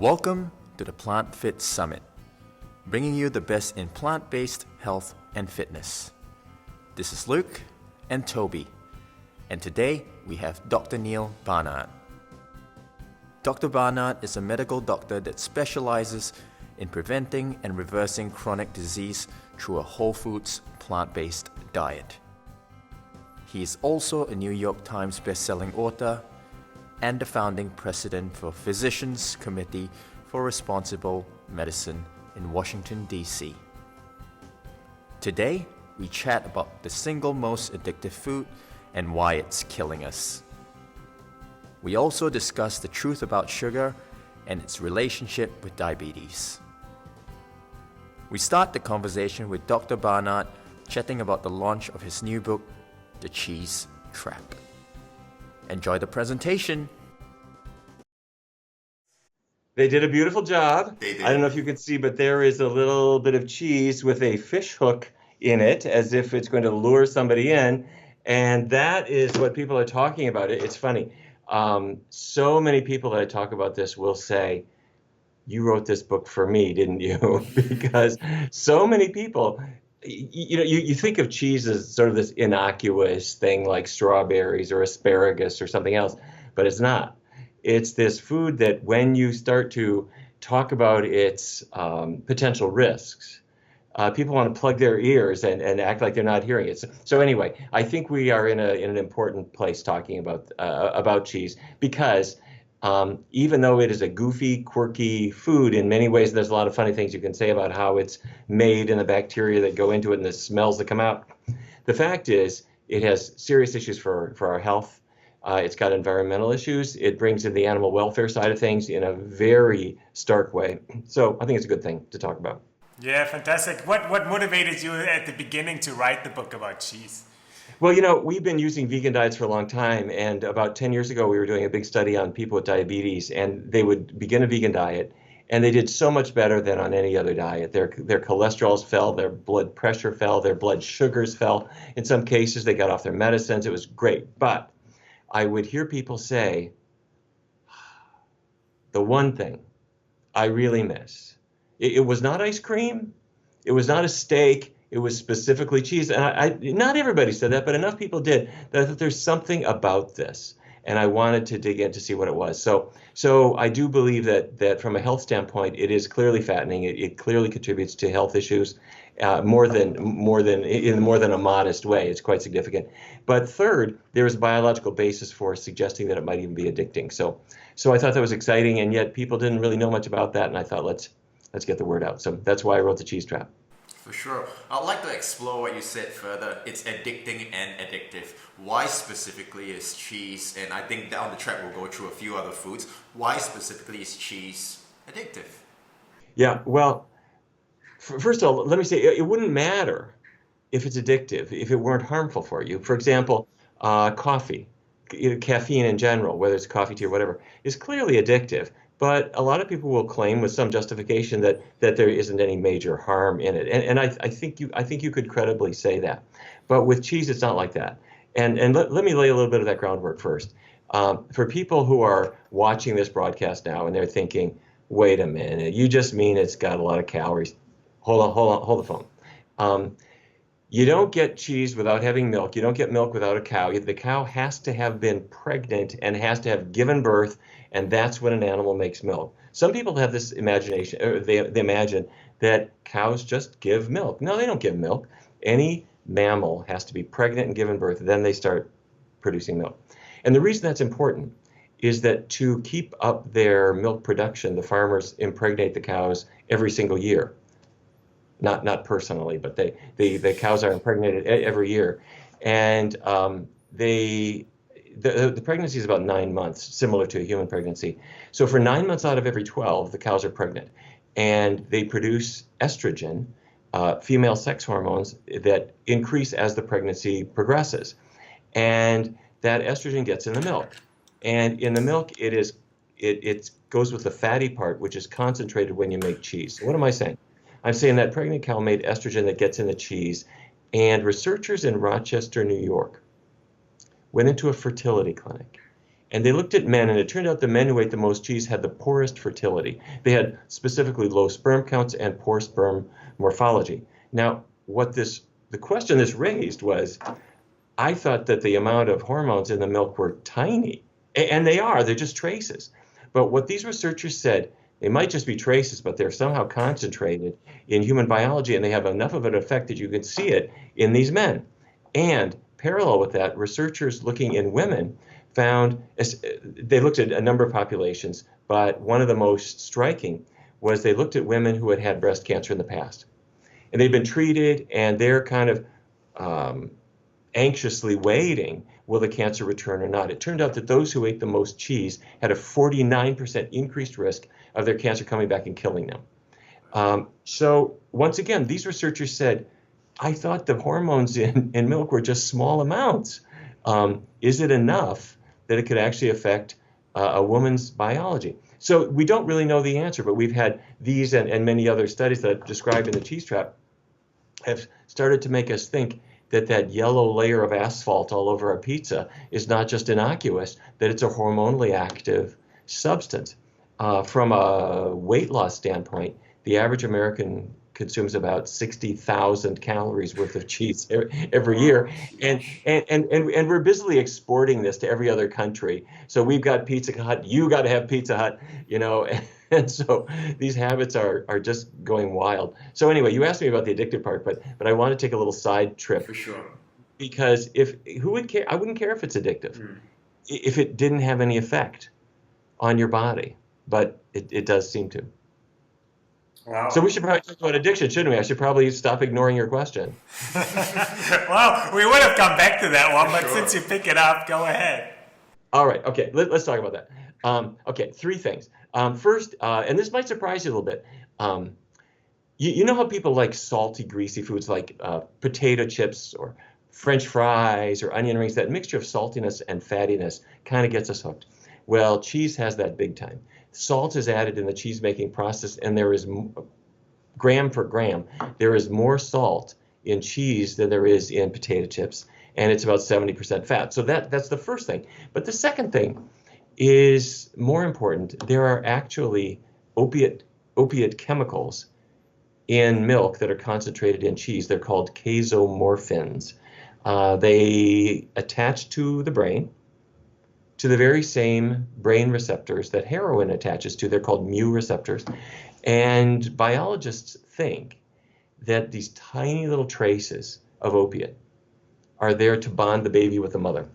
Welcome to the Plant Fit Summit, bringing you the best in plant-based health and fitness. This is Luke and Toby, and today we have Dr. Neal Barnard. Dr. Barnard is a medical doctor that specializes in preventing and reversing chronic disease through a whole foods, plant-based diet. He is also a New York Times best-selling author and the founding president for Physicians Committee for Responsible Medicine in Washington, D.C. Today, we chat about the single most addictive food and why it's killing us. We also discuss the truth about sugar and its relationship with diabetes. We start the conversation with Dr. Barnard chatting about the launch of his new book, The Cheese Trap. Enjoy the presentation. They did a beautiful job. They did. I don't know if you can see, but there is a little bit of cheese with a fish hook in it, as if it's going to lure somebody in. And that is what people are talking about. It's funny. So many people that I talk about this will say, "You wrote this book for me, didn't you?" Because so many people, you think of cheese as sort of this innocuous thing like strawberries or asparagus or something else, but it's not. It's this food that when you start to talk about its potential risks, people want to plug their ears and act like they're not hearing it. So anyway, I think we are in an important place talking about cheese because even though it is a goofy, quirky food, in many ways, there's a lot of funny things you can say about how it's made and the bacteria that go into it and the smells that come out. The fact is, it has serious issues for our health. It's got environmental issues. It brings in the animal welfare side of things in a very stark way. So I think it's a good thing to talk about. Yeah, fantastic. What motivated you at the beginning to write the book about cheese? Well, we've been using vegan diets for a long time, and about 10 years ago, we were doing a big study on people with diabetes, and they would begin a vegan diet, and they did so much better than on any other diet. Their cholesterols fell, their blood pressure fell, their blood sugars fell. In some cases, they got off their medicines. It was great, but I would hear people say, the one thing I really miss, it was not ice cream, it was not a steak, it was specifically cheese. And not everybody said that, but enough people did, that I thought there's something about this. And I wanted to dig in to see what it was. So I do believe that from a health standpoint, it is clearly fattening. It clearly contributes to health issues. More than a modest way. It's quite significant. But third, there is a biological basis for suggesting that it might even be addicting. So I thought that was exciting, and yet people didn't really know much about that, and I thought let's get the word out. So that's why I wrote The Cheese Trap. For sure. I'd like to explore what you said further. It's addicting and addictive. Why specifically is cheese, and I think down the track we'll go through a few other foods, why specifically is cheese addictive? Yeah, well, first of all, let me say it wouldn't matter if it's addictive if it weren't harmful for you. For example, coffee, caffeine in general, whether it's coffee, tea, or whatever, is clearly addictive. But a lot of people will claim with some justification that there isn't any major harm in it. And I think you could credibly say that. But with cheese, it's not like that. And let me lay a little bit of that groundwork first. For people who are watching this broadcast now and they're thinking, wait a minute, you just mean it's got a lot of calories. Hold the phone. You don't get cheese without having milk. You don't get milk without a cow. The cow has to have been pregnant and has to have given birth, and that's when an animal makes milk. Some people have this imagination, or they imagine that cows just give milk. No, they don't give milk. Any mammal has to be pregnant and given birth, then they start producing milk. And the reason that's important is that to keep up their milk production, the farmers impregnate the cows every single year. Not personally, but the cows are impregnated every year, and the pregnancy is about 9 months, similar to a human pregnancy. So for 9 months out of every 12, the cows are pregnant, and they produce estrogen, female sex hormones that increase as the pregnancy progresses, and that estrogen gets in the milk, and in the milk it goes with the fatty part, which is concentrated when you make cheese. So what am I saying? I'm saying that pregnant cow made estrogen that gets in the cheese, and researchers in Rochester, New York, went into a fertility clinic And they looked at men, and it turned out the men who ate the most cheese had the poorest fertility. They had specifically low sperm counts and poor sperm morphology. Now, the question this raised was, I thought that the amount of hormones in the milk were tiny, and they are, they're just traces. But what these researchers said, they might just be traces, but they're somehow concentrated in human biology, and they have enough of an effect that you can see it in these men. And parallel with that, researchers looking in women found, they looked at a number of populations, but one of the most striking was they looked at women who had had breast cancer in the past. And they'd been treated, and they're kind of anxiously waiting, will the cancer return or not? It turned out that those who ate the most cheese had a 49% increased risk of their cancer coming back and killing them. So once again, these researchers said, I thought the hormones in milk were just small amounts. Is it enough that it could actually affect a woman's biology? So we don't really know the answer, but we've had these and many other studies that I've described in the cheese trap have started to make us think that yellow layer of asphalt all over our pizza is not just innocuous, that it's a hormonally active substance. From a weight loss standpoint, the average American consumes about 60,000 calories worth of cheese every year, and we're busily exporting this to every other country. So we've got Pizza Hut, you got to have Pizza Hut, and so these habits are just going wild. So anyway, you asked me about the addictive part, but I want to take a little side trip. For sure. Because who would care? I wouldn't care if it's addictive, if it didn't have any effect on your body, but it does seem to. Wow. So we should probably talk about addiction, shouldn't we? I should probably stop ignoring your question. Well, we would have come back to that one, but since you pick it up, go ahead. All right. Okay. Let's talk about that. Okay. 3 things. First, and this might surprise you a little bit. You know how people like salty, greasy foods like potato chips or French fries or onion rings? That mixture of saltiness and fattiness kind of gets us hooked. Well, cheese has that big time. Salt is added in the cheese making process, and there is, gram for gram, there is more salt in cheese than there is in potato chips, and it's about 70% fat. So that's the first thing. But the second thing is more important. There are actually opiate chemicals in milk that are concentrated in cheese. They're called casomorphins. They attach to the brain, to the very same brain receptors that heroin attaches to. They're called mu receptors. And biologists think that these tiny little traces of opiate are there to bond the baby with the mother.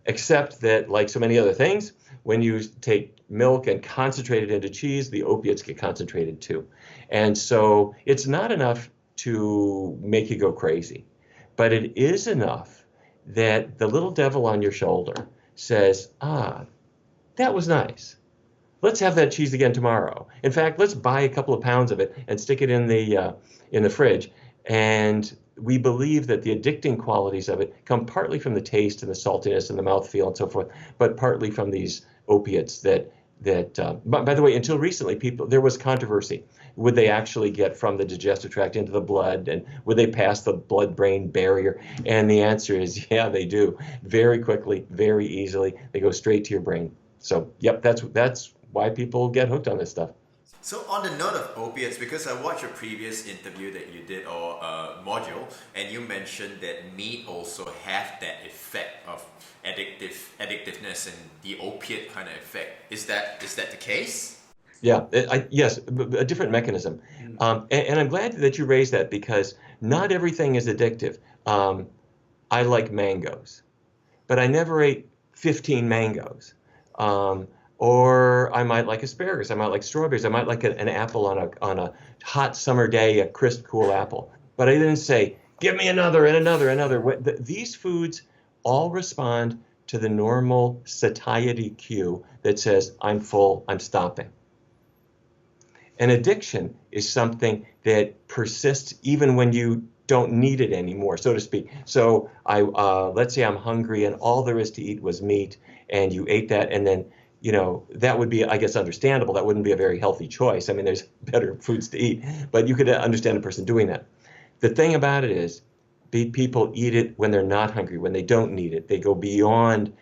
Except that, like so many other things, when you take milk and concentrate it into cheese, the opiates get concentrated too. And so it's not enough to make you go crazy, but it is enough that the little devil on your shoulder says, that was nice. Let's have that cheese again tomorrow. In fact, let's buy a couple of pounds of it and stick it in the fridge. And we believe that the addicting qualities of it come partly from the taste and the saltiness and the mouthfeel and so forth, but partly from these opiates that by the way, until recently, there was controversy. Would they actually get from the digestive tract into the blood, and would they pass the blood-brain barrier? And the answer is, yeah, they do. Very quickly, very easily. They go straight to your brain. So, yep, that's why people get hooked on this stuff. So on the note of opiates, because I watched a previous interview that you did, or module, and you mentioned that meat also have that effect of addictiveness and the opiate kind of effect. Is that the case? Yeah, yes, a different mechanism. And I'm glad that you raised that, because not everything is addictive. I like mangoes, but I never ate 15 mangoes. Or I might like asparagus, I might like strawberries, I might like an apple on a hot summer day, a crisp, cool apple. But I didn't say, give me another and another and another. These foods all respond to the normal satiety cue that says, I'm full, I'm stopping. An addiction is something that persists even when you don't need it anymore, so to speak. So let's say I'm hungry and all there is to eat was meat, and you ate that, and then that would be, I guess, understandable. That wouldn't be a very healthy choice. I mean, there's better foods to eat, but you could understand a person doing that. The thing about it is, people eat it when they're not hungry, when they don't need it. They go beyond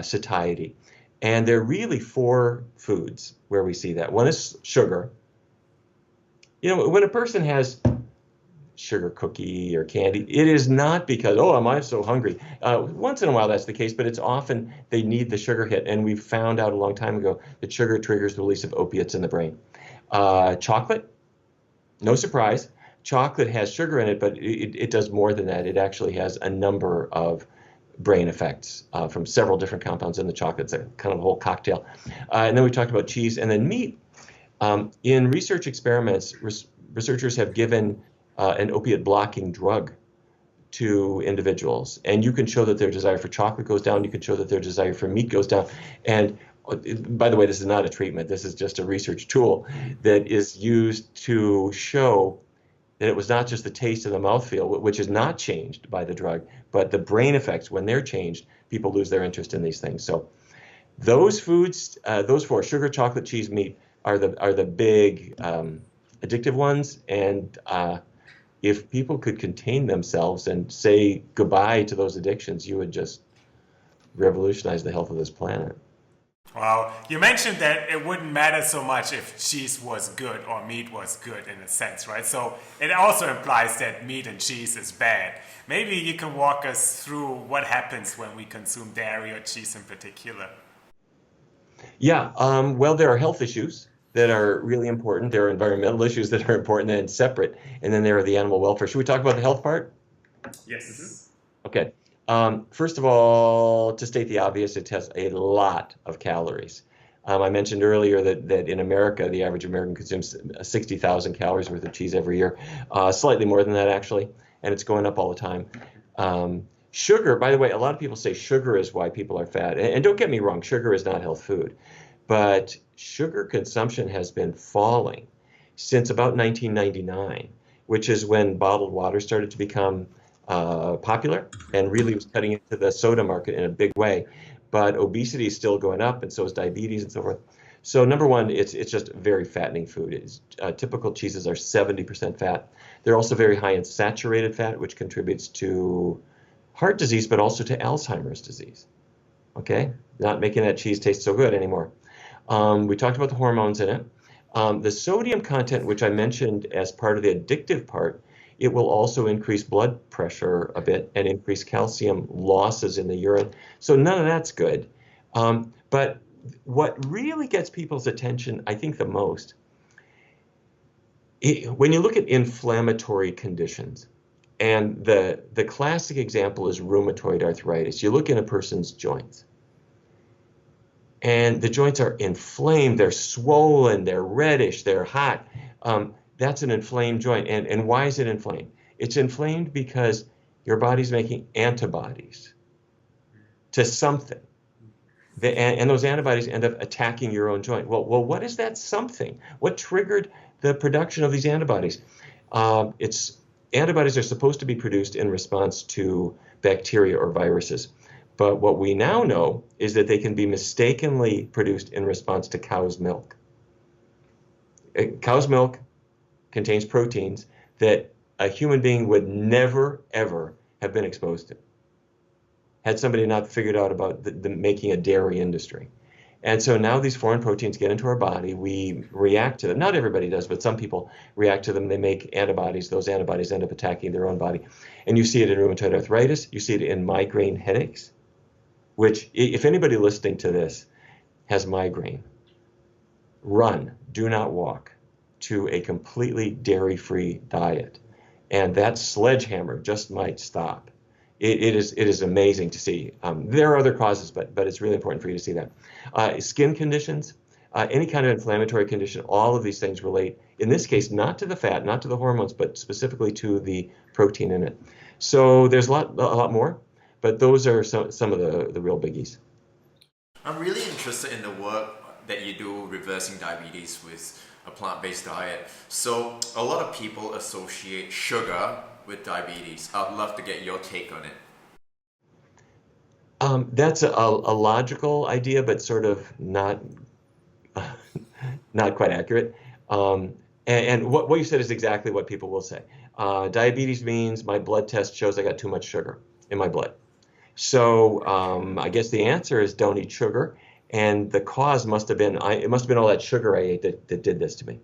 satiety. And there are really four foods where we see that. One is sugar. You know, when a person has sugar cookie or candy, it is not because, oh, am I so hungry? Once in a while that's the case, but it's often they need the sugar hit. And we found out a long time ago that sugar triggers the release of opiates in the brain. Chocolate, no surprise. Chocolate has sugar in it, but it does more than that. It actually has a number of brain effects from several different compounds in the chocolate. It's a kind of a whole cocktail. And then we talked about cheese and then meat. In research experiments, researchers have given an opiate blocking drug to individuals, and you can show that their desire for chocolate goes down. You can show that their desire for meat goes down. And by the way, this is not a treatment. This is just a research tool that is used to show that it was not just the taste of the mouthfeel, which is not changed by the drug, but the brain effects. When they're changed, people lose their interest in these things. So those foods, those four, sugar, chocolate, cheese, meat, are the big addictive ones. And if people could contain themselves and say goodbye to those addictions, you would just revolutionize the health of this planet. Well, you mentioned that it wouldn't matter so much if cheese was good or meat was good in a sense, right? So it also implies that meat and cheese is bad. Maybe you can walk us through what happens when we consume dairy or cheese in particular. Yeah, well, there are health issues that are really important. There are environmental issues that are important and separate. And then there are the animal welfare. Should we talk about the health part? Yes. Okay. First of all, to state the obvious, it has a lot of calories. I mentioned earlier that in America, the average American consumes 60,000 calories worth of cheese every year, slightly more than that actually, and it's going up all the time. Sugar, by the way, a lot of people say sugar is why people are fat. And don't get me wrong, sugar is not health food. But sugar consumption has been falling since about 1999, which is when bottled water started to become popular and really was cutting into the soda market in a big way. But obesity is still going up, and so is diabetes and so forth. So number one, it's just very fattening food. Typical cheeses are 70% fat. They're also very high in saturated fat, which contributes to heart disease, but also to Alzheimer's disease. Okay, not making that cheese taste so good anymore. We talked about the hormones in it. The sodium content, which I mentioned as part of the addictive part, it will also increase blood pressure a bit and increase calcium losses in the urine. So none of that's good. But what really gets people's attention, I think the most, when you look at inflammatory conditions, and the classic example is rheumatoid arthritis. You look in a person's joints, and the joints are inflamed, they're swollen, they're reddish, they're hot. That's an inflamed joint. And why is it inflamed? It's inflamed because your body's making antibodies to something. And those antibodies end up attacking your own joint. Well, what is that something? What triggered the production of these antibodies? Antibodies are supposed to be produced in response to bacteria or viruses. But what we now know is that they can be mistakenly produced in response to cow's milk. Cow's milk contains proteins that a human being would never, ever have been exposed to, had somebody not figured out about the making a dairy industry. And so now these foreign proteins get into our body, we react to them. Not everybody does, but some people react to them. They make antibodies. Those antibodies end up attacking their own body. And you see it in rheumatoid arthritis. You see it in migraine headaches, which if anybody listening to this has migraine, run, do not walk to a completely dairy-free diet. And that sledgehammer just might stop. It is amazing to see. There are other causes, but it's really important for you to see that. Skin conditions, any kind of inflammatory condition, all of these things relate, in this case, not to the fat, not to the hormones, but specifically to the protein in it. So there's a lot more, but those are some of the real biggies. I'm really interested in the work that you do reversing diabetes with a plant-based diet. So a lot of people associate sugar with diabetes. I'd love to get your take on it. That's a logical idea, but sort of not quite accurate. And what you said is exactly what people will say. Diabetes means my blood test shows I got too much sugar in my blood. So I guess the answer is don't eat sugar. And the cause must have been, it must have been all that sugar I ate that did this to me.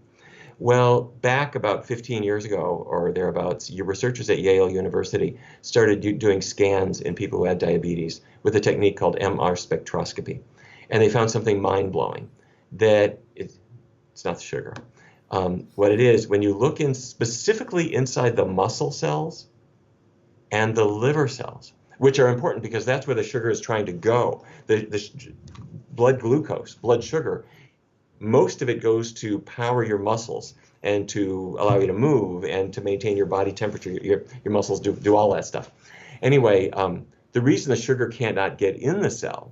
Well, back about 15 years ago or thereabouts, your researchers at Yale University started doing scans in people who had diabetes with a technique called MR spectroscopy. And they found something mind-blowing, that it's not the sugar. What it is, when you look in specifically inside the muscle cells and the liver cells, which are important because that's where the sugar is trying to go. The blood glucose, blood sugar, most of it goes to power your muscles and to allow you to move and to maintain your body temperature. Your muscles do all that stuff. Anyway, the reason the sugar cannot get in the cell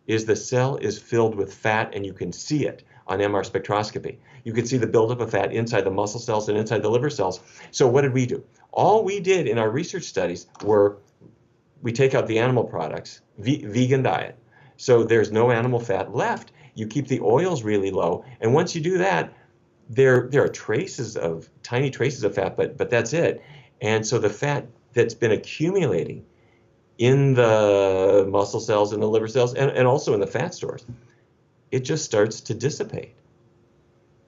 is the cell is filled with fat, and you can see it on MR spectroscopy. You can see the buildup of fat inside the muscle cells and inside the liver cells. So what did we do? All we did in our research studies were we take out the animal products, vegan diet. So there's no animal fat left. You keep the oils really low, and once you do that, there are tiny traces of fat, but that's it. And so the fat that's been accumulating in the muscle cells and the liver cells and also in the fat stores, it just starts to dissipate.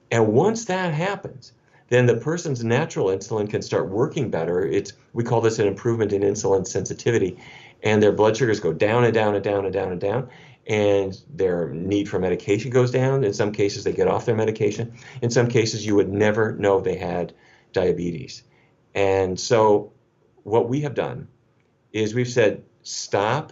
And once that happens, then the person's natural insulin can start working better. We call this an improvement in insulin sensitivity, and their blood sugars go down and down and down and down and down, and their need for medication goes down. In some cases, they get off their medication. In some cases, you would never know they had diabetes. And so what we have done is we've said, stop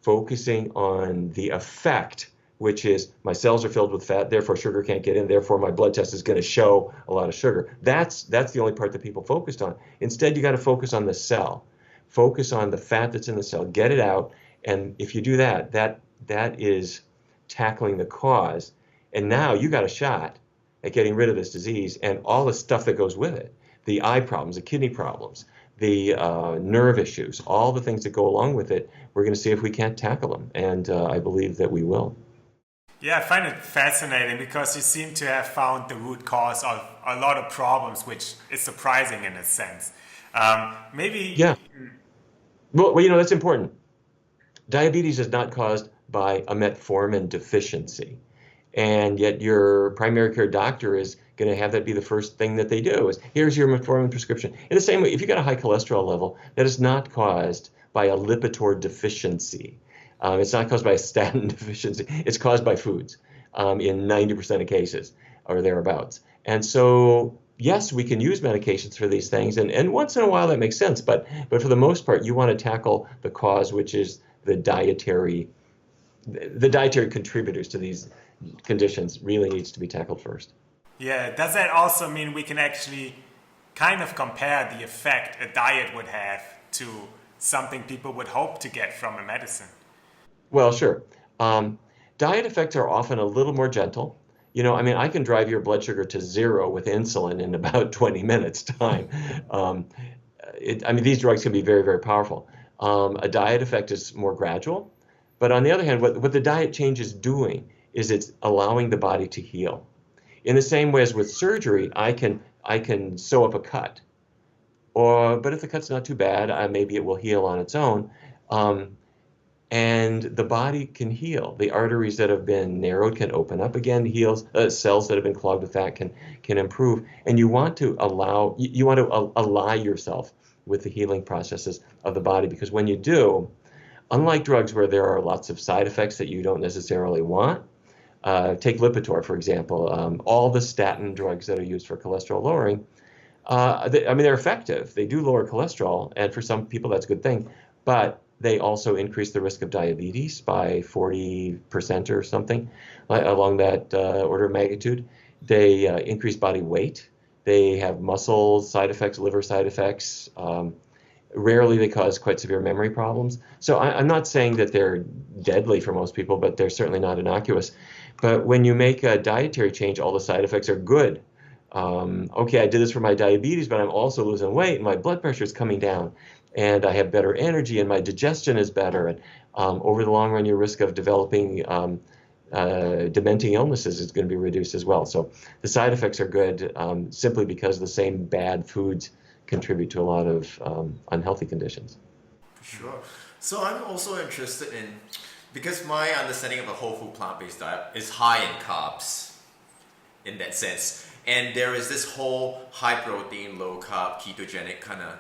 focusing on the effect, which is my cells are filled with fat, therefore sugar can't get in, therefore my blood test is going to show a lot of sugar. That's the only part that people focused on. Instead, you got to focus on the cell. Focus on the fat that's in the cell, get it out, and if you do that, that is tackling the cause. And now you got a shot at getting rid of this disease and all the stuff that goes with it. The eye problems, the kidney problems, the nerve issues, all the things that go along with it. We're going to see if we can't tackle them, and I believe that we will. Yeah, I find it fascinating because you seem to have found the root cause of a lot of problems, which is surprising in a sense. Maybe... Yeah. Well, that's important. Diabetes is not caused by a metformin deficiency. And yet your primary care doctor is going to have that be the first thing that they do is, here's your metformin prescription. In the same way, if you've got a high cholesterol level, that is not caused by a Lipitor deficiency. It's not caused by a statin deficiency. It's caused by foods in 90% of cases or thereabouts. And so, yes, we can use medications for these things. And once in a while that makes sense. But for the most part, you want to tackle the cause, which is the dietary contributors to these conditions really needs to be tackled first. Yeah, does that also mean we can actually kind of compare the effect a diet would have to something people would hope to get from a medicine? Well, sure. Diet effects are often a little more gentle. I can drive your blood sugar to zero with insulin in about 20 minutes time. These drugs can be very, very powerful. A diet effect is more gradual. But on the other hand, what the diet change is doing is it's allowing the body to heal. In the same way as with surgery, I can sew up a cut. But if the cut's not too bad, maybe it will heal on its own. And the body can heal. The arteries that have been narrowed can open up again, cells that have been clogged with fat can improve. And you want to ally yourself with the healing processes of the body, because when you do, unlike drugs where there are lots of side effects that you don't necessarily want, take Lipitor, for example. All the statin drugs that are used for cholesterol lowering, they're effective. They do lower cholesterol, and for some people that's a good thing, but they also increase the risk of diabetes by 40% or something along that order of magnitude. They increase body weight. They have muscle side effects, liver side effects. Rarely they cause quite severe memory problems. So I'm not saying that they're deadly for most people, but they're certainly not innocuous. But when you make a dietary change, all the side effects are good. Okay, I did this for my diabetes, but I'm also losing weight and my blood pressure is coming down and I have better energy and my digestion is better. And over the long run, your risk of developing dementing illnesses is going to be reduced as well. So the side effects are good simply because the same bad foods contribute to a lot of unhealthy conditions. Sure. So I'm also interested in, because my understanding of a whole food plant-based diet is high in carbs in that sense. And there is this whole high protein, low carb, ketogenic kind of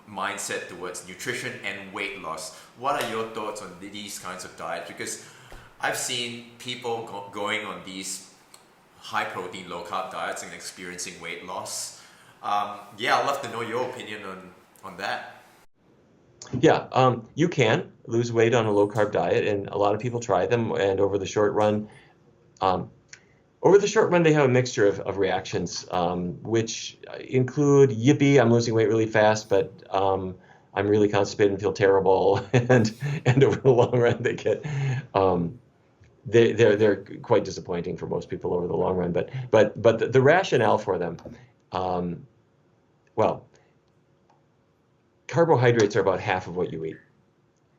mindset towards nutrition and weight loss. What are your thoughts on these kinds of diets? Because I've seen people going on these high protein, low carb diets and experiencing weight loss. Yeah, I'd love to know your opinion on that. Yeah, you can lose weight on a low carb diet, and a lot of people try them. And um, over the short run, they have a mixture of reactions, which include yippee, I'm losing weight really fast, but I'm really constipated and feel terrible. And over the long run, they're quite disappointing for most people over the long run. But the rationale for them, well, carbohydrates are about half of what you eat.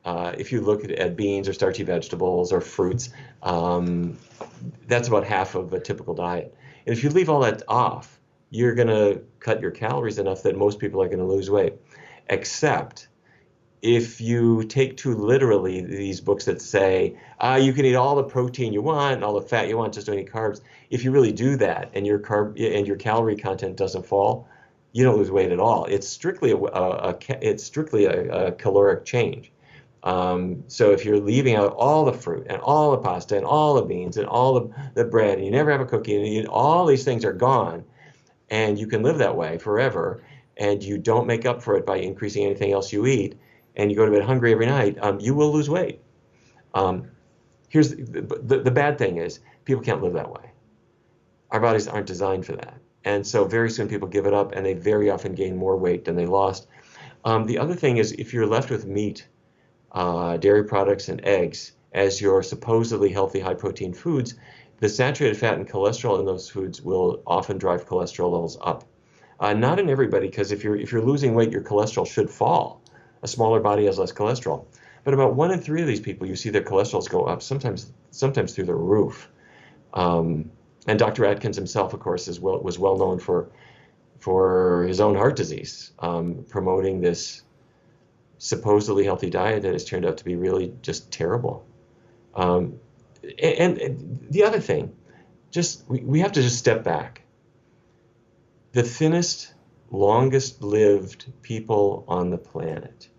If you look at beans or starchy vegetables or fruits, that's about half of a typical diet. And if you leave all that off, you're going to cut your calories enough that most people are going to lose weight. Except if you take too literally these books that say, you can eat all the protein you want and all the fat you want, just don't eat carbs. If you really do that and your calorie content doesn't fall, you don't lose weight at all. It's strictly a caloric change. So if you're leaving out all the fruit and all the pasta and all the beans and all the bread, and you never have a cookie, and all these things are gone, and you can live that way forever, and you don't make up for it by increasing anything else you eat, and you go to bed hungry every night, you will lose weight. Here's the bad thing is people can't live that way. Our bodies aren't designed for that. And so very soon people give it up, and they very often gain more weight than they lost. The other thing is if you're left with meat, dairy products, and eggs as your supposedly healthy high-protein foods, the saturated fat and cholesterol in those foods will often drive cholesterol levels up. Not in everybody, because if you're losing weight, your cholesterol should fall. A smaller body has less cholesterol. But about 1 in 3 of these people, you see their cholesterols go up, sometimes through the roof. And Dr. Atkins himself, of course, was well known for his own heart disease, promoting this supposedly healthy diet that has turned out to be really just terrible. And the other thing, we have to just step back. The thinnest, longest lived people on the planet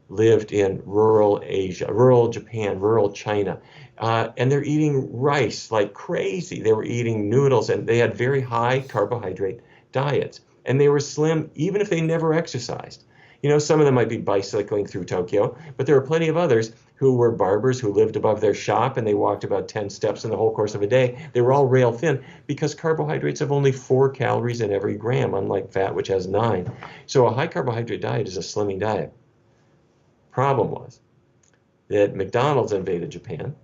lived in rural Asia, rural Japan, rural China, and they're eating rice like crazy. They were eating noodles, and they had very high carbohydrate diets, and they were slim even if they never exercised. You know, some of them might be bicycling through Tokyo, but there were plenty of others who were barbers who lived above their shop, and they walked about 10 steps in the whole course of a day. They were all rail thin because carbohydrates have only 4 calories in every gram, unlike fat, which has 9. So a high carbohydrate diet is a slimming diet. Problem was that McDonald's invaded Japan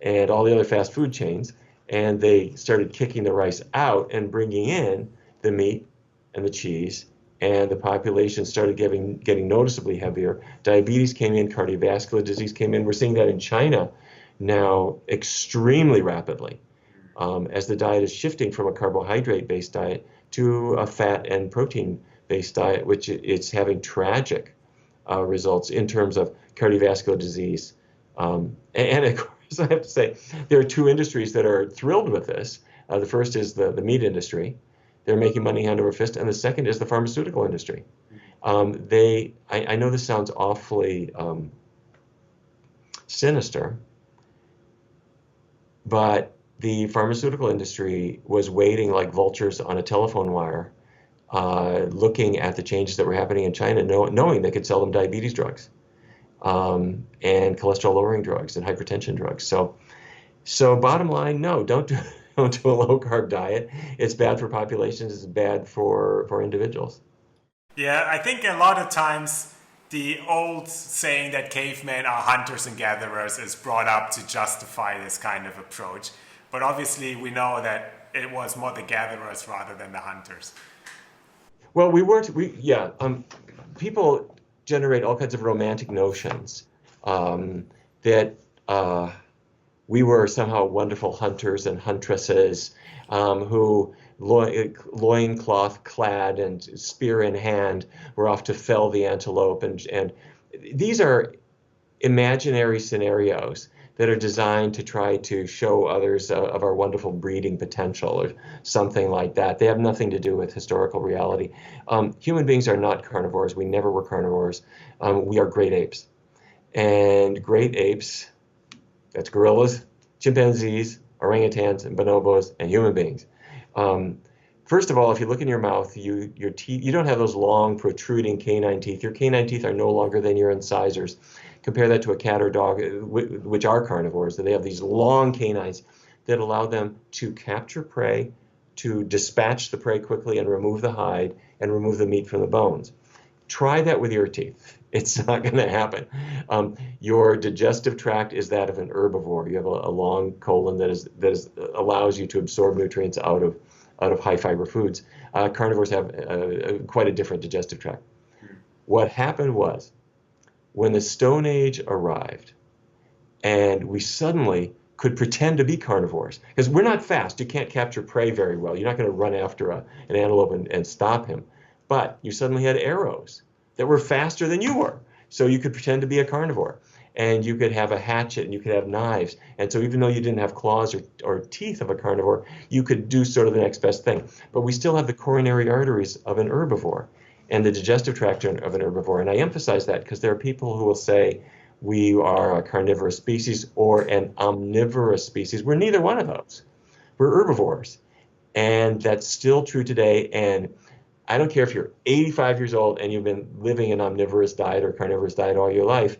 and all the other fast food chains, and they started kicking the rice out and bringing in the meat and the cheese, and the population started getting noticeably heavier. Diabetes came in, cardiovascular disease came in. We're seeing that in China now extremely rapidly as the diet is shifting from a carbohydrate-based diet to a fat and protein-based diet, which it's having tragic results in terms of cardiovascular disease. And of course, I have to say, there are 2 industries that are thrilled with this. The first is the meat industry. They're making money hand over fist. And the second is the pharmaceutical industry. I know this sounds awfully sinister, but the pharmaceutical industry was waiting like vultures on a telephone wire, looking at the changes that were happening in China, knowing they could sell them diabetes drugs and cholesterol-lowering drugs and hypertension drugs. So bottom line, no, don't do a low-carb diet. It's bad for populations. It's bad for individuals. Yeah, I think a lot of times the old saying that cavemen are hunters and gatherers is brought up to justify this kind of approach. But obviously we know that it was more the gatherers rather than the hunters. Well, people generate all kinds of romantic notions that we were somehow wonderful hunters and huntresses who, loincloth clad and spear in hand, were off to fell the antelope. And these are imaginary scenarios that are designed to try to show others of our wonderful breeding potential or something like that. They have nothing to do with historical reality. Human beings are not carnivores. We never were carnivores. We are great apes. And great apes, that's gorillas, chimpanzees, orangutans, and bonobos, and human beings. First of all, if you look in your mouth, your teeth, you don't have those long protruding canine teeth. Your canine teeth are no longer than your incisors. Compare that to a cat or dog, which are carnivores. They have these long canines that allow them to capture prey, to dispatch the prey quickly and remove the hide and remove the meat from the bones. Try that with your teeth. It's not going to happen. Your digestive tract is that of an herbivore. You have a long colon that allows you to absorb nutrients out of high fiber foods. Carnivores have quite a different digestive tract. What happened was, when the Stone Age arrived, and we suddenly could pretend to be carnivores, because we're not fast. You can't capture prey very well. You're not going to run after an antelope and stop him. But you suddenly had arrows that were faster than you were. So you could pretend to be a carnivore. And you could have a hatchet and you could have knives. And so even though you didn't have claws or teeth of a carnivore, you could do sort of the next best thing. But we still have the coronary arteries of an herbivore and the digestive tract of an herbivore. And I emphasize that because there are people who will say we are a carnivorous species or an omnivorous species. We're neither one of those. We're herbivores. And that's still true today. And I don't care if you're 85 years old and you've been living an omnivorous diet or carnivorous diet all your life.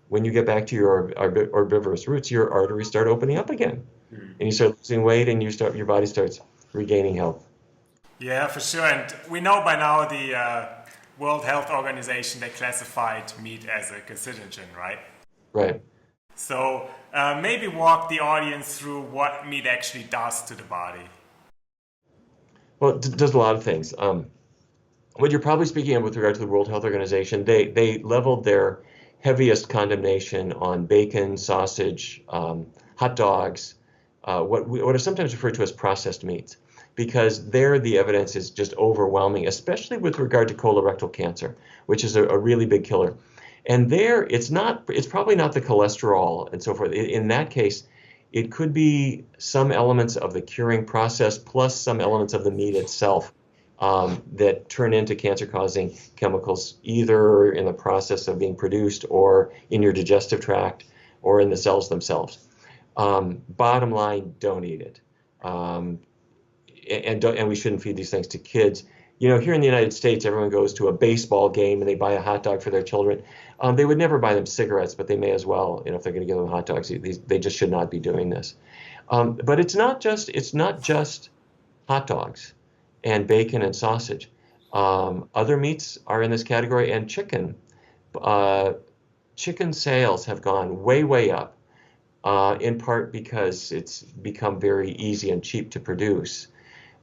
When you get back to your herbivorous roots, your arteries start opening up again, and you start losing weight, and your body starts regaining health. Yeah, for sure. And we know by now the World Health Organization, they classified meat as a carcinogen, right? Right. So maybe walk the audience through what meat actually does to the body. Well, it does a lot of things. What you're probably speaking of with regard to the World Health Organization, they leveled their heaviest condemnation on bacon, sausage, hot dogs, what are sometimes referred to as processed meats, because there the evidence is just overwhelming, especially with regard to colorectal cancer, which is a really big killer. And there, it's probably not the cholesterol and so forth. In that case, it could be some elements of the curing process plus some elements of the meat itself that turn into cancer-causing chemicals, either in the process of being produced or in your digestive tract or in the cells themselves. Bottom line, don't eat it. And we shouldn't feed these things to kids. You know, here in the United States, everyone goes to a baseball game and they buy a hot dog for their children. They would never buy them cigarettes, but they may as well. You know, if they're going to give them hot dogs, they just should not be doing this. But it's not just hot dogs and bacon and sausage. Other meats are in this category, and chicken. Chicken sales have gone way up, in part because it's become very easy and cheap to produce.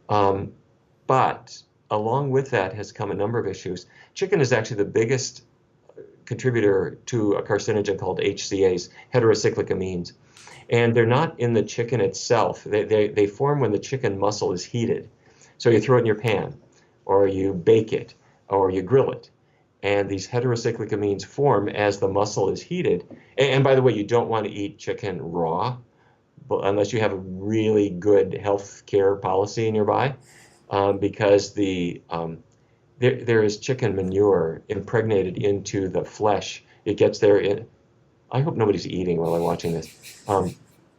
But along with that has come a number of issues. Chicken is actually the biggest contributor to a carcinogen called HCAs, heterocyclic amines. And they're not in the chicken itself. They form when the chicken muscle is heated. So you throw it in your pan, or you bake it, or you grill it. And these heterocyclic amines form as the muscle is heated. And by the way, you don't want to eat chicken raw, unless you have a really good health care policy nearby, because there is chicken manure impregnated into the flesh. It gets there. I hope nobody's eating while I'm watching this.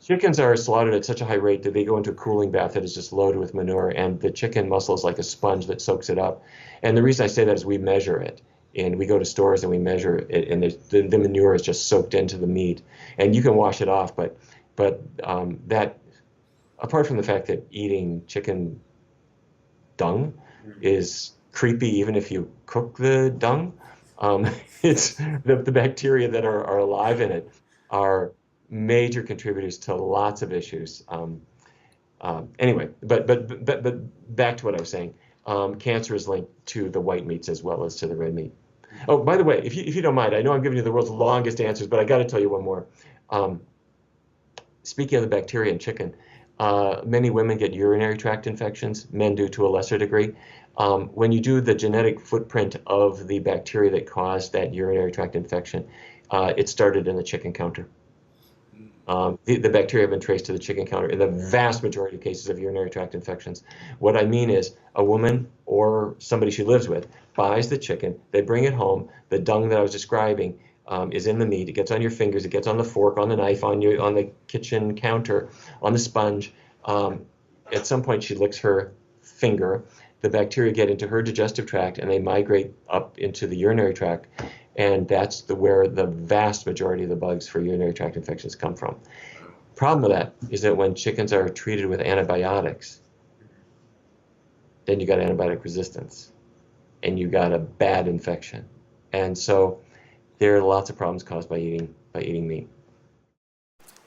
Chickens are slaughtered at such a high rate that they go into a cooling bath that is just loaded with manure, and the chicken muscle is like a sponge that soaks it up. And the reason I say that is we measure it. And we go to stores and we measure it, and the manure is just soaked into the meat. And you can wash it off, but that, apart from the fact that eating chicken dung is creepy even if you cook the dung, it's the bacteria that are alive in it are major contributors to lots of issues. Anyway, but back to what I was saying. Cancer is linked to the white meats as well as to the red meat. Oh, by the way, if you don't mind, I know I'm giving you the world's longest answers, but I got to tell you one more. Speaking of the bacteria in chicken, many women get urinary tract infections. Men do to a lesser degree. When you do the genetic footprint of the bacteria that caused that urinary tract infection, it started in the chicken counter. The bacteria have been traced to the chicken counter in the vast majority of cases of urinary tract infections. What I mean is a woman or somebody she lives with buys the chicken, they bring it home, the dung that I was describing is in the meat, it gets on your fingers, it gets on the fork, on the knife, on the kitchen counter, on the sponge. At some point she licks her finger, the bacteria get into her digestive tract and they migrate up into the urinary tract. And that's where the vast majority of the bugs for urinary tract infections come from. Problem with that is that when chickens are treated with antibiotics, then you got antibiotic resistance and you got a bad infection. And so there are lots of problems caused by eating meat.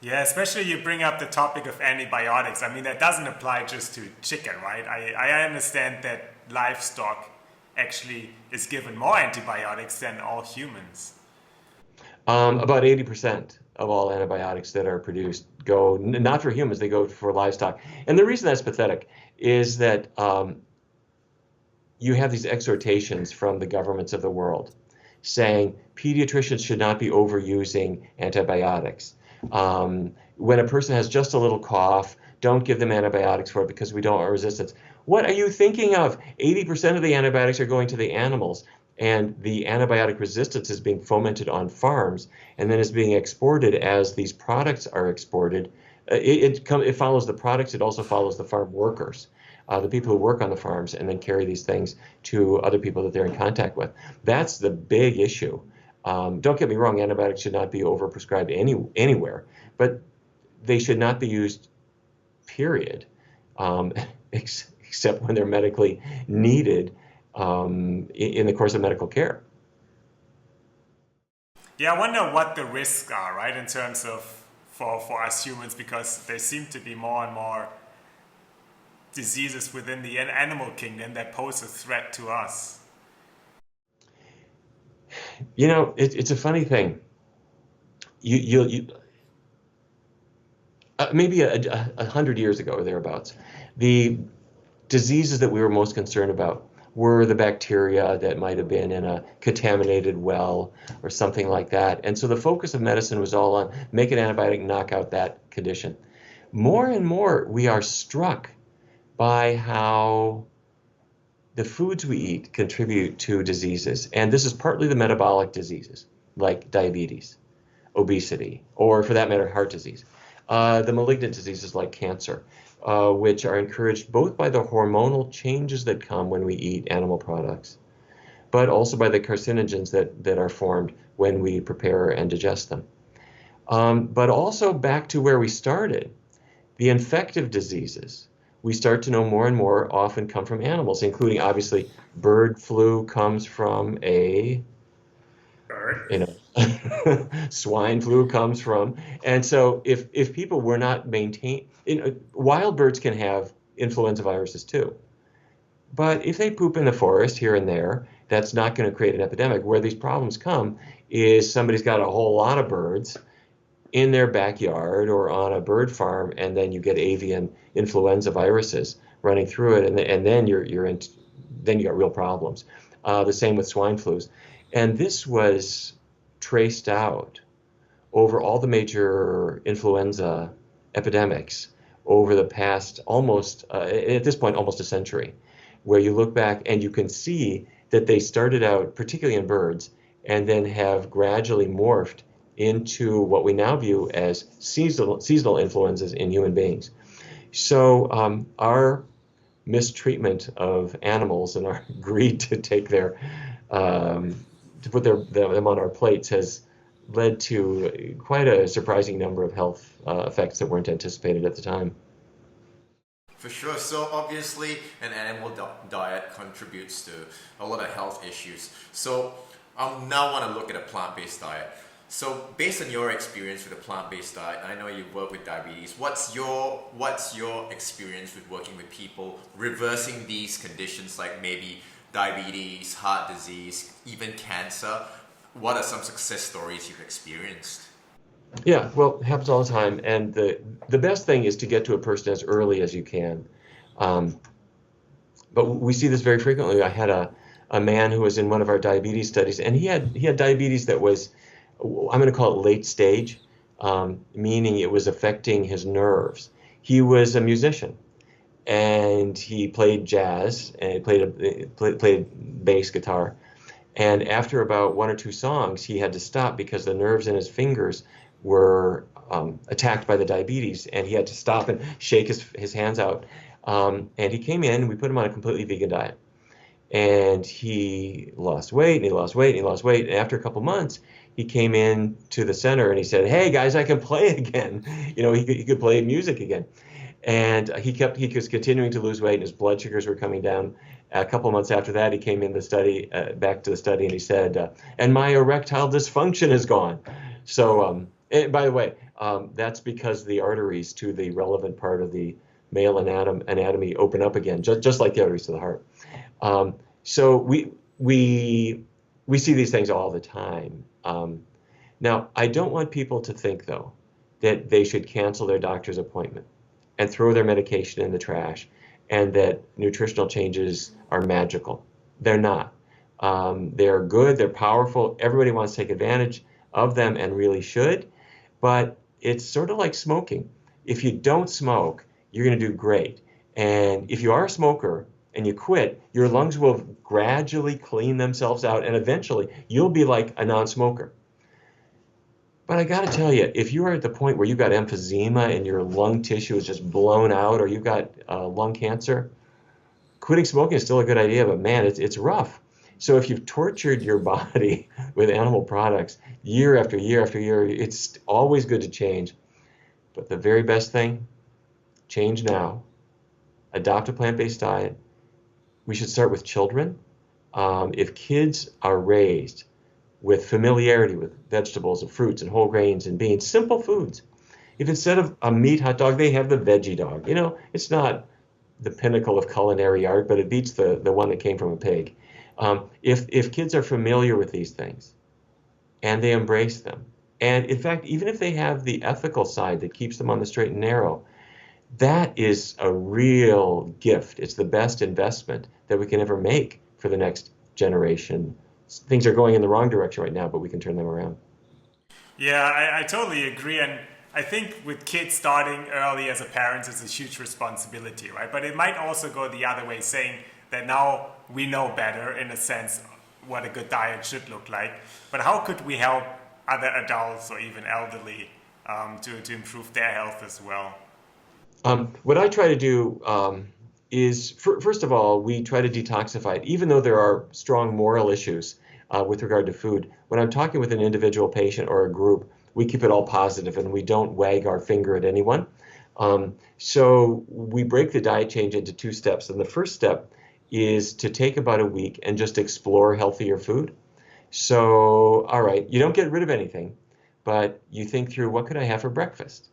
Yeah, especially you bring up the topic of antibiotics. I mean, that doesn't apply just to chicken, right? I understand that livestock actually is given more antibiotics than all humans. About 80% of all antibiotics that are produced go not for humans, they go for livestock. And the reason that's pathetic is that you have these exhortations from the governments of the world saying pediatricians should not be overusing antibiotics. When a person has just a little cough, don't give them antibiotics for it because we don't want resistance. What are you thinking of? 80% of the antibiotics are going to the animals, and the antibiotic resistance is being fomented on farms and then is being exported as these products are exported. It follows the products, it also follows the farm workers, the people who work on the farms and then carry these things to other people that they're in contact with. That's the big issue. Don't get me wrong, antibiotics should not be overprescribed anywhere, but they should not be used, period, except when they're medically needed in the course of medical care. Yeah, I wonder what the risks are, right, in terms of for us humans, because there seem to be more and more diseases within the animal kingdom that pose a threat to us. You know, it's a funny thing. Maybe 100 years ago or thereabouts, the diseases that we were most concerned about were the bacteria that might have been in a contaminated well or something like that. And so the focus of medicine was all on make an antibiotic, knock out that condition. More and more, we are struck by how the foods we eat contribute to diseases. And this is partly the metabolic diseases, like diabetes, obesity, or for that matter, heart disease. The malignant diseases like cancer, which are encouraged both by the hormonal changes that come when we eat animal products, but also by the carcinogens that are formed when we prepare and digest them. But also back to where we started, the infective diseases, we start to know more and more often come from animals, including obviously bird flu comes from a bird. Swine flu comes from, and so if people were not maintained, wild birds can have influenza viruses too, but if they poop in the forest here and there, that's not going to create an epidemic. Where these problems come is somebody's got a whole lot of birds in their backyard or on a bird farm, and then you get avian influenza viruses running through it, and then then you got real problems. The same with swine flus, and this was traced out over all the major influenza epidemics over the past almost, at this point, almost a century, where you look back and you can see that they started out, particularly in birds, and then have gradually morphed into what we now view as seasonal influenzas in human beings. So our mistreatment of animals and our greed to take to put them on our plates has led to quite a surprising number of health effects that weren't anticipated at the time. For sure. So obviously an animal diet contributes to a lot of health issues. So I now want to look at a plant-based diet. So based on your experience with a plant-based diet, I know you work with diabetes. What's your experience with working with people reversing these conditions like maybe diabetes, heart disease, even cancer? What are some success stories you've experienced? Yeah, well, it happens all the time. And the best thing is to get to a person as early as you can. But we see this very frequently. I had a man who was in one of our diabetes studies, and he had diabetes that was I'm going to call it late stage, meaning it was affecting his nerves. He was a musician, and he played jazz, and he played bass guitar. And after about one or two songs, he had to stop because the nerves in his fingers were attacked by the diabetes, and he had to stop and shake his hands out. And he came in, we put him on a completely vegan diet. And he lost weight, and he lost weight, and he lost weight. And after a couple months, he came in to the center and he said, "Hey guys, I can play again." He could play music again. And he was continuing to lose weight, and his blood sugars were coming down. A couple months after that, he came in the study, back to the study, and he said, "And my erectile dysfunction is gone." So, and by the way, that's because the arteries to the relevant part of the male anatomy open up again, just like the arteries to the heart. So we see these things all the time. Now, I don't want people to think, though, that they should cancel their doctor's appointment and throw their medication in the trash, and that nutritional changes are magical. They're not. They're good, they're powerful, everybody wants to take advantage of them and really should, but it's sort of like smoking. If you don't smoke, you're going to do great. And if you are a smoker and you quit, your lungs will gradually clean themselves out, and eventually you'll be like a non-smoker. But I got to tell you, if you are at the point where you got emphysema and your lung tissue is just blown out, or you got lung cancer, quitting smoking is still a good idea, but man, it's rough. So if you've tortured your body with animal products year after year after year, it's always good to change. But the very best thing, change now. Adopt a plant-based diet. We should start with children. If kids are raised with familiarity with vegetables and fruits and whole grains and beans, simple foods. If instead of a meat hot dog, they have the veggie dog, it's not the pinnacle of culinary art, but it beats the one that came from a pig. If kids are familiar with these things and they embrace them, and in fact, even if they have the ethical side that keeps them on the straight and narrow, that is a real gift. It's the best investment that we can ever make for the next generation. Things are going in the wrong direction right now, but we can turn them around. Yeah, I totally agree. And I think with kids starting early as a parent is a huge responsibility, right? But it might also go the other way, saying that now we know better, in a sense, what a good diet should look like. But how could we help other adults or even elderly to improve their health as well? What I try to do is, first of all, we try to detoxify it, even though there are strong moral issues with regard to food. When I'm talking with an individual patient or a group, we keep it all positive and we don't wag our finger at anyone. So we break the diet change into two steps. And the first step is to take about a week and just explore healthier food. So, all right, you don't get rid of anything, but you think through, what could I have for breakfast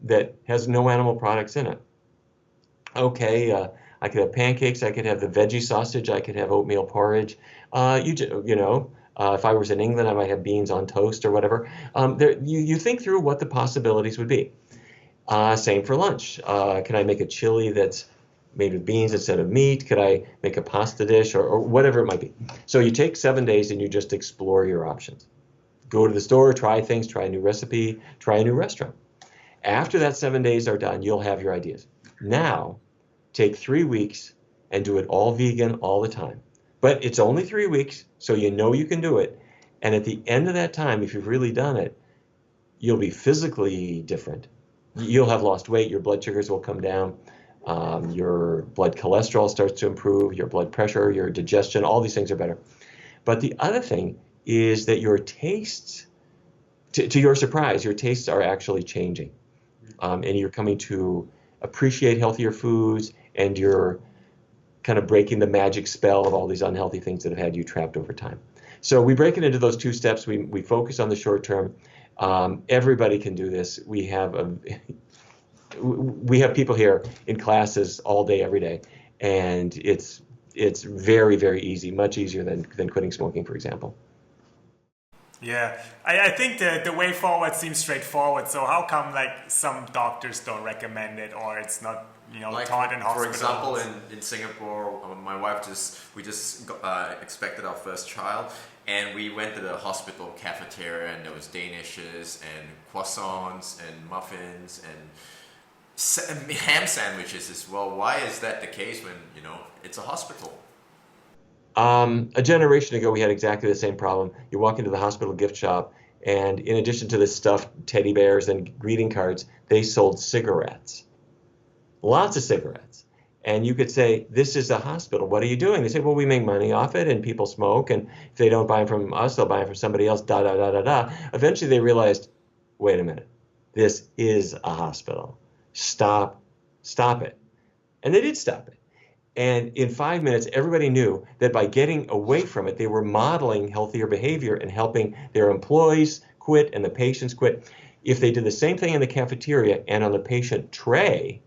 that has no animal products in it? Okay, I could have pancakes, I could have the veggie sausage, I could have oatmeal porridge. If I was in England, I might have beans on toast or whatever. You think through what the possibilities would be. Same for lunch. Can I make a chili that's made with beans instead of meat? Could I make a pasta dish or whatever it might be? So you take 7 days and you just explore your options. Go to the store, try things, try a new recipe, try a new restaurant. After that 7 days are done, you'll have your ideas. Now, take 3 weeks and do it all vegan all the time. But it's only 3 weeks, so you know you can do it. And at the end of that time, if you've really done it, you'll be physically different. You'll have lost weight, your blood sugars will come down, your blood cholesterol starts to improve, your blood pressure, your digestion, all these things are better. But the other thing is that your tastes, to your surprise, your tastes are actually changing. And you're coming to appreciate healthier foods, and you're kind of breaking the magic spell of all these unhealthy things that have had you trapped over time. So we break it into those two steps. We focus on the short term. Everybody can do this. We have people here in classes all day, every day, and it's very, very easy, much easier than quitting smoking, for example. Yeah, I think the way forward seems straightforward. So how come like some doctors don't recommend it, or it's not Like taught in for hospitals? example, in Singapore, my wife we just expected our first child, and we went to the hospital cafeteria, and there was danishes and croissants and muffins and ham sandwiches as well. Why is that the case when it's a hospital? A generation ago, we had exactly the same problem. You walk into the hospital gift shop, and in addition to the stuffed teddy bears and greeting cards, they sold cigarettes. Lots of cigarettes. And you could say, this is a hospital. What are you doing? They say, well, we make money off it, and people smoke, and if they don't buy them from us, they'll buy them from somebody else, da, da, da, da, da. Eventually, they realized, wait a minute, this is a hospital. Stop it. And they did stop it. And in 5 minutes, everybody knew that by getting away from it, they were modeling healthier behavior and helping their employees quit and the patients quit. If they did the same thing in the cafeteria and on the patient tray,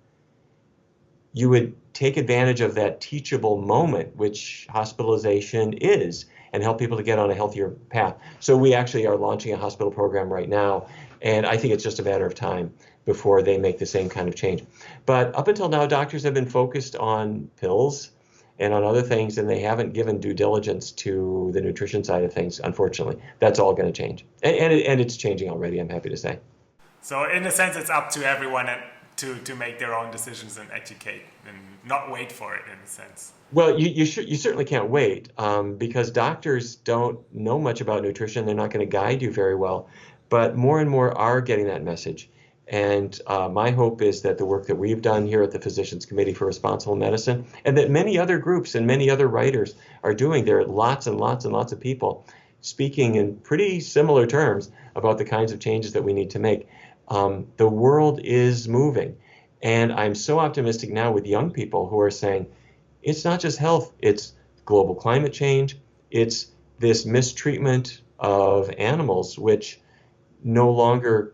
you would take advantage of that teachable moment, which hospitalization is, and help people to get on a healthier path. So we actually are launching a hospital program right now, and I think it's just a matter of time before they make the same kind of change. But up until now, doctors have been focused on pills and on other things, and they haven't given due diligence to the nutrition side of things, unfortunately. That's all going to change. And it's changing already, I'm happy to say. So in a sense, it's up to everyone to make their own decisions and educate and not wait for it in a sense. Well, you certainly can't wait because doctors don't know much about nutrition. They're not going to guide you very well. But more and more are getting that message. And my hope is that the work that we've done here at the Physicians Committee for Responsible Medicine, and that many other groups and many other writers are doing, there are lots and lots and lots of people speaking in pretty similar terms about the kinds of changes that we need to make. The world is moving. And I'm so optimistic now with young people who are saying, it's not just health, it's global climate change, it's this mistreatment of animals, which no longer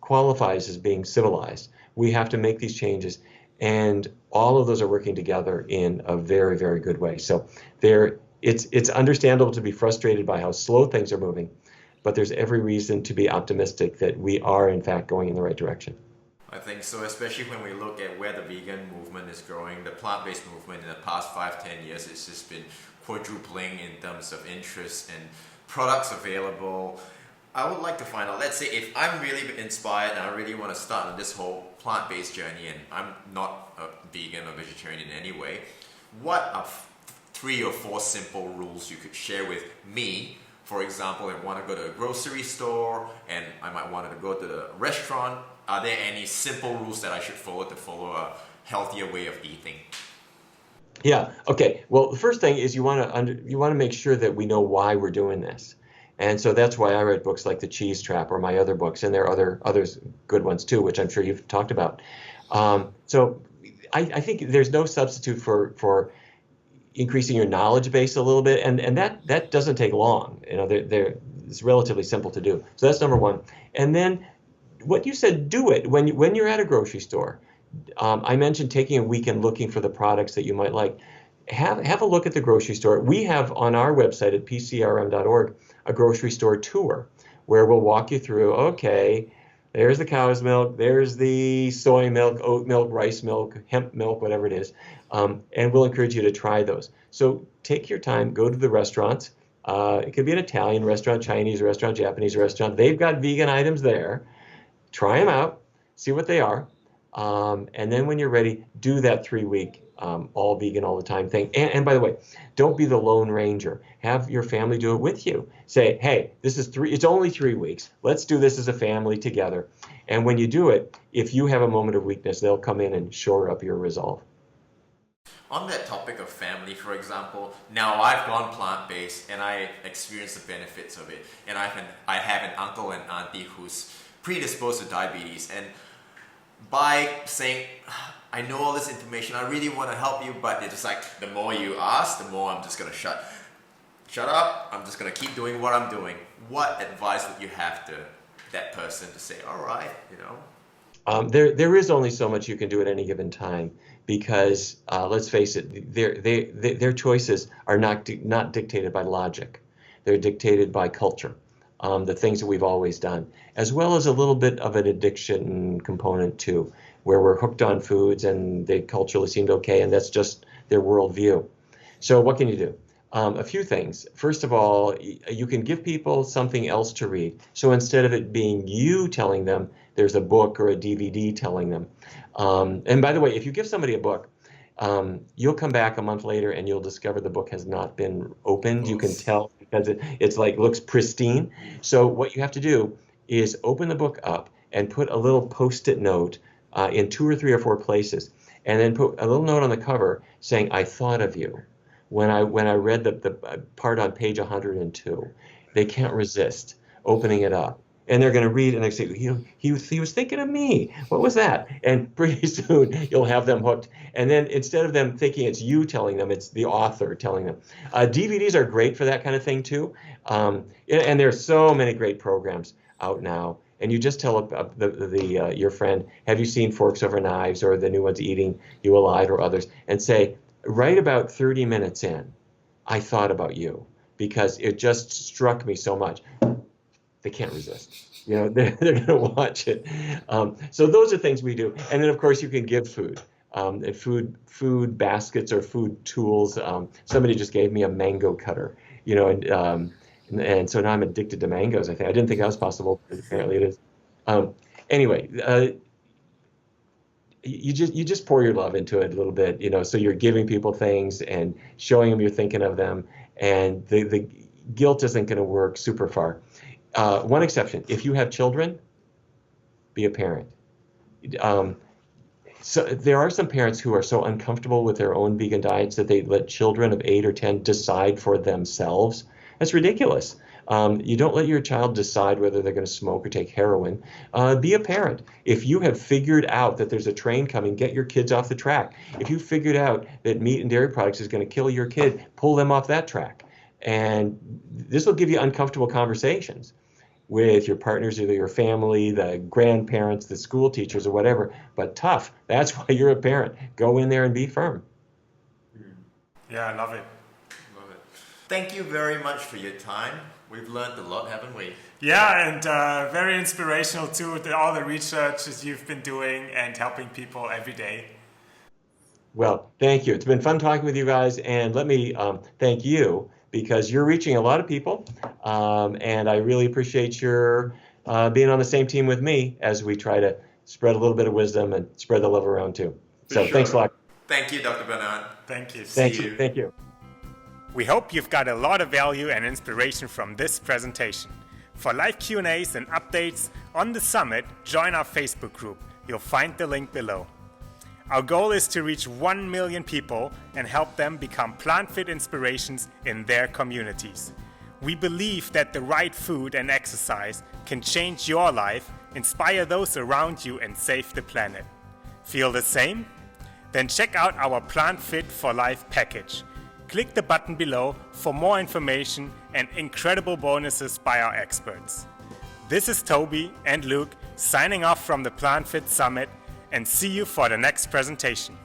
qualifies as being civilized. We have to make these changes, and all of those are working together in a very, very good way. So it's understandable to be frustrated by how slow things are moving, but there's every reason to be optimistic that we are, in fact, going in the right direction. I think so, especially when we look at where the vegan movement is growing. The plant-based movement in the past 5-10 years, it's just been quadrupling in terms of interest and products available. I would like to find out, let's say if I'm really inspired and I really want to start on this whole plant-based journey, and I'm not a vegan or vegetarian in any way, what are 3 or 4 simple rules you could share with me? For example, if I want to go to a grocery store and I might want to go to the restaurant, are there any simple rules that I should follow a healthier way of eating? Yeah. Okay. Well, the first thing is you want to make sure that we know why we're doing this, and so that's why I write books like The Cheese Trap or my other books, and there are others good ones too, which I'm sure you've talked about. So I think there's no substitute for increasing your knowledge base a little bit, and that doesn't take long. It's relatively simple to do. So that's number one. And then what you said, do it when you're at a grocery store. I mentioned taking a week and looking for the products that you might like. Have a look at the grocery store. We have on our website at pcrm.org a grocery store tour where we'll walk you through, okay, there's the cow's milk, there's the soy milk, oat milk, rice milk, hemp milk, whatever it is, and we'll encourage you to try those. So take your time, go to the restaurants. It could be an Italian restaurant, Chinese restaurant, Japanese restaurant. They've got vegan items there. Try them out, see what they are, and then when you're ready, do that 3-week all vegan all the time thing. And by the way, don't be the Lone Ranger. Have your family do it with you. Say, hey, it's only 3 weeks. Let's do this as a family together. And when you do it, if you have a moment of weakness, they'll come in and shore up your resolve. On that topic of family, for example, now I've gone plant-based and I experienced the benefits of it. And I have an uncle and auntie who's predisposed to diabetes, and by saying, I know all this information, I really want to help you, but it's just like the more you ask, the more I'm just going to shut up, I'm just going to keep doing what I'm doing. What advice would you have to that person to say, all right, There is only so much you can do at any given time because, let's face it, their choices are not dictated by logic. They're dictated by culture. the things that we've always done, as well as a little bit of an addiction component too, where we're hooked on foods and they culturally seemed okay, and that's just their worldview. So what can you do? A few things. First of all, you can give people something else to read. So instead of it being you telling them, there's a book or a DVD telling them. And by the way, if you give somebody a book, you'll come back a month later and you'll discover the book has not been opened. You can tell because it's like looks pristine. So what you have to do is open the book up and put a little Post-it note in 2 or 3 or 4 places, and then put a little note on the cover saying, "I thought of you when I read the part on page 102." They can't resist opening it up. And they're going to read and they say, he was thinking of me. What was that? And pretty soon you'll have them hooked. And then instead of them thinking it's you telling them, it's the author telling them. DVDs are great for that kind of thing too. And there's so many great programs out now. And you just tell your friend, have you seen Forks Over Knives or the new ones, Eating You Alive or others, and say, right about 30 minutes in, I thought about you because it just struck me so much. They can't resist. They're going to watch it. So those are things we do. And then, of course, you can give food, food baskets or food tools. Somebody just gave me a mango cutter, and so now I'm addicted to mangoes. I didn't think that was possible, but apparently it is. Anyway, you just pour your love into it a little bit, so you're giving people things and showing them you're thinking of them, and the guilt isn't going to work super far. One exception, if you have children, be a parent. So there are some parents who are so uncomfortable with their own vegan diets that they let children of 8 or 10 decide for themselves. That's ridiculous. You don't let your child decide whether they're going to smoke or take heroin. Be a parent. If you have figured out that there's a train coming, get your kids off the track. If you figured out that meat and dairy products is going to kill your kid, pull them off that track. And this will give you uncomfortable conversations with your partners, either your family, the grandparents, the school teachers, or whatever, but tough. That's why you're a parent. Go in there and be firm. Yeah, I love it. Love it. Thank you very much for your time. We've learned a lot, haven't we? Yeah, and very inspirational too, all the researches you've been doing and helping people every day. Well, thank you. It's been fun talking with you guys, and let me thank you, because you're reaching a lot of people, and I really appreciate your being on the same team with me as we try to spread a little bit of wisdom and spread the love around too. So thanks a lot. Thank you, Dr. Barnard. Thank you. Thank you. Thank you. We hope you've got a lot of value and inspiration from this presentation. For live Q&As and updates on the summit, join our Facebook group. You'll find the link below. Our goal is to reach 1 million people and help them become plant-fit inspirations in their communities. We believe that the right food and exercise can change your life, inspire those around you, and save the planet. Feel the same? Then check out our Plant Fit for Life package. Click the button below for more information and incredible bonuses by our experts. This is Toby and Luke signing off from the Plant Fit Summit, and see you for the next presentation.